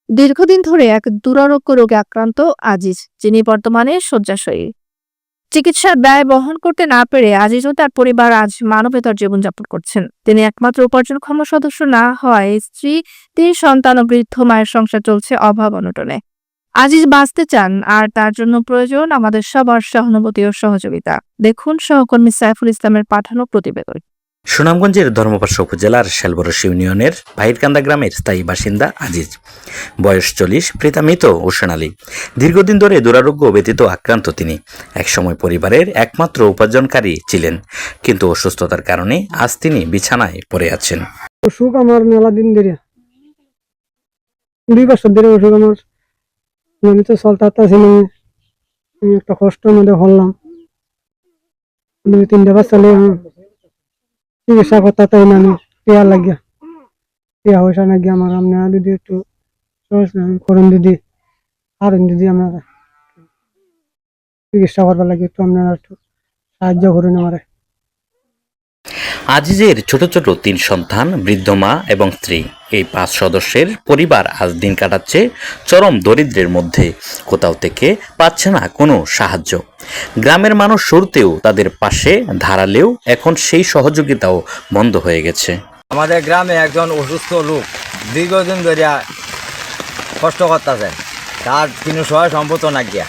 দীর্ঘদিন ধরে এক দুরারোগ্য রোগে আক্রান্ত আজিজ, যিনি বর্তমানে শয্যাশয়ী। চিকিৎসার ব্যয় বহন করতে না পেরে আজিজ ও তার পরিবার আজ মানবেতর জীবনযাপন করছেন। তিনি একমাত্র উপার্জনক্ষম সদস্য না হওয়ায় স্ত্রী, 3 সন্তান ও বৃদ্ধ মায়ের সংসার চলছে অভাব অনটনে। আজিজ বাঁচতে চান, আর তার জন্য প্রয়োজন আমাদের সবার সহানুভূতি ও সহযোগিতা। দেখুন সহকর্মী সাইফুল ইসলামের পাঠানো প্রতিবেদন। সুনামগঞ্জের ধর্মপাশা উপজেলার শেলবরস ইউনিয়নের বাহিরকান্দা গ্রামের স্থায়ী বাসিন্দা আজিজ। বয়স 40, পিতা মৃত ও সোনালী। দীর্ঘদিন ধরে দুরারোগ্য ব্যতীত আক্রান্ত তিনি। একসময় পরিবারের একমাত্র উপার্জনকারী ছিলেন, কিন্তু অসুস্থতার কারণে আজ তিনি বিছানায় পড়ে আছেন। অসুখ আমার মেলা দিন ধরে, 2 বছর ধরে অসুখ আমার। আমি তো চলতে পারতাছিলাম, আমি একটা কষ্টের মধ্যে হলাম। 2-3 বছর চিকিৎসা করতে তাই না, আমি টিয়া লাগিয়া টিয়া পয়সা নাকি আমার আপনারা যদি একটু সহজ করেন, দিদি আরেন দিদি আমার চিকিৎসা করবার লাগে, একটু আপনারা একটু সাহায্য করুন আমারে। আজিজের ছোট ছোট 3 সন্তান, বৃদ্ধ মা এবং স্ত্রী, এই 5 সদস্যের পরিবার আজ দিন কাটাচ্ছে চরম দরিদ্রের মধ্যে। কোথাও থেকে পাচ্ছে না কোনো সাহায্য। গ্রামের মানুষ শুরুতেও তাদের পাশে দাঁড়ালেও এখন সেই সহযোগিতাও বন্ধ হয়ে গেছে। আমাদের গ্রামে একজন অসুস্থ লোক দীর্ঘদিন ধরে কষ্ট করতেছে, তার কোনো সহায় সম্পদ না গিয়া।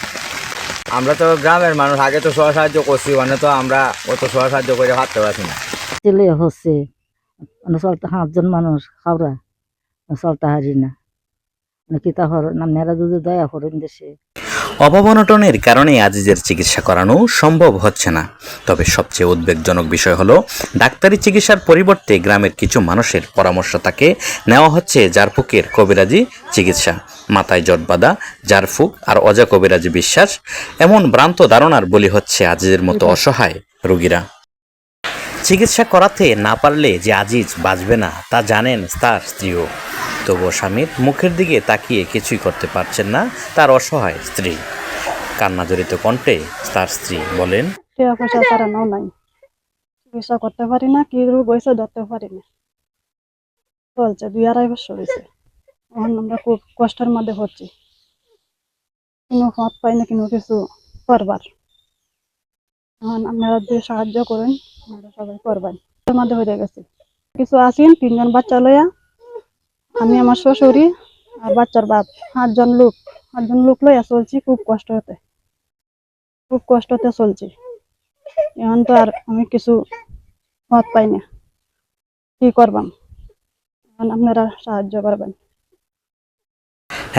আমরা তো গ্রামের মানুষ, আগে তো সহায় সাহায্য করছি, মানে তো আমরা অত সহায় সাহায্য করে ভাবতে পারছি না। ছেলে হচ্ছে চলতে 5 জন মানুষ খাওয়া চলতে হারি না, কিতা হরেন আপনারা যদি দয়া করেন দেশে। অভাব অনটনের কারণে আজিজের চিকিৎসা করানো সম্ভব হচ্ছে না। তবে সবচেয়ে উদ্বেগজনক বিষয় হলো, ডাক্তারি চিকিৎসার পরিবর্তে গ্রামের কিছু মানুষের পরামর্শ তাকে নেওয়া হচ্ছে জারফুকের কবিরাজি চিকিৎসা। মাথায় জট বাঁধা, জারফুক আর অজা কবিরাজি বিশ্বাস, এমন ভ্রান্ত ধারণার বলি হচ্ছে আজিজের মতো অসহায় রোগীরা। চিকিৎসা করাতে না পারলে যে আজিজ বাঁচবে না তা জানেন তার স্ত্রীও। তবুও স্বামীর মুখের দিকে তাকিয়ে কিছুই করতে পারছেন না তার অসহায় স্ত্রী। কান্নাজড়িত কণ্ঠে তার স্ত্রী বলেন, টাকা পয়সা চালানো নাই, চিকিৎসা করতে পারি না, কি রোগ হয়েছে ধরতে পারি না। চলছে 2-2.5 বছর হয়েছে। এখন আমরা খুব কষ্টের মধ্যে হচ্ছি, কোনো পথ পাই না কোনো কিছু করবার। এখন আপনারা যদি সাহায্য করেন, আপনারা সবাই করবেন। এর মধ্যে হয়ে গেছে কিছু আসেন 3 জন বাচ্চা লইয়া, আমি আমার শ্বশুরি আর বাচ্চার বাপ, 8 জন লোক লইয়া চলছি। খুব কষ্টতে চলছি। এখন তো আর আমি কিছু পথ পাই না, কি করবাম। এখন আপনারা সাহায্য করবেন।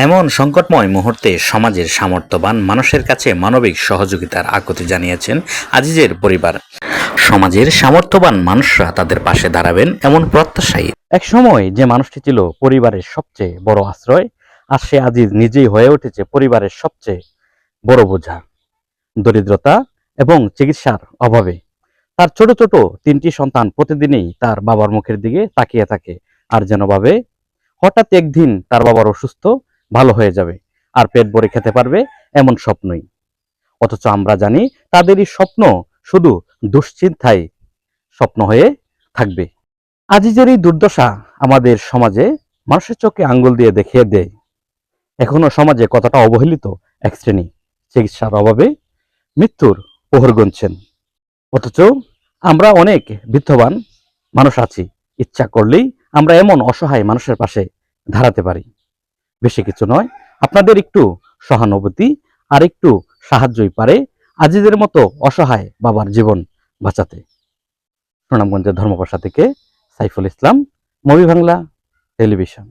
এমন সংকটময় মুহূর্তে সমাজের সামর্থ্যবান মানুষের কাছে মানবিক সহযোগিতার আকুতি জানিয়েছেন আজিজের পরিবার। সমাজের সামর্থ্যবান মানুষরা তাদের পাশে দাঁড়াবেন এমন প্রত্যাশাই। এক সময় যে মানুষটি ছিল পরিবারের সবচেয়ে বড় আশ্রয়, আর সে আজিজ নিজেই হয়ে উঠেছে পরিবারের সবচেয়ে বড় বোঝা। দরিদ্রতা এবং চিকিৎসার অভাবে তার ছোট ছোট 3টি সন্তান প্রতিদিনই তার বাবার মুখের দিকে তাকিয়ে থাকে, আর যেন ভাবে হঠাৎ একদিন তার বাবার অসুস্থ, ভালো হয়ে যাবে আর পেট ভরে খেতে পারবে, এমন স্বপ্নই। অথচ আমরা জানি তাদেরই স্বপ্ন শুধু দুশ্চিন্তায় স্বপ্ন হয়ে থাকবে। আজিজের এই দুর্দশা আমাদের সমাজে মানুষের চোখে আঙ্গুল দিয়ে দেখিয়ে দেয় এখনো সমাজে কতটা অবহেলিত এক শ্রেণী চিকিৎসার অভাবে মৃত্যুর প্রহর গুনছেন। অথচ আমরা অনেক বিত্তবান মানুষ আছি, ইচ্ছা করলেই আমরা এমন অসহায় মানুষের পাশে দাঁড়াতে পারি। বেশি কিছু নয়, আপনাদের একটু সহানুভূতি আর একটু সাহায্যই পারে আজিজের মতো অসহায় বাবার জীবন বাঁচাতে। সুনামগঞ্জের ধর্মপাশা থেকে সাইফুল ইসলাম, মুভি বাংলা টেলিভিশন।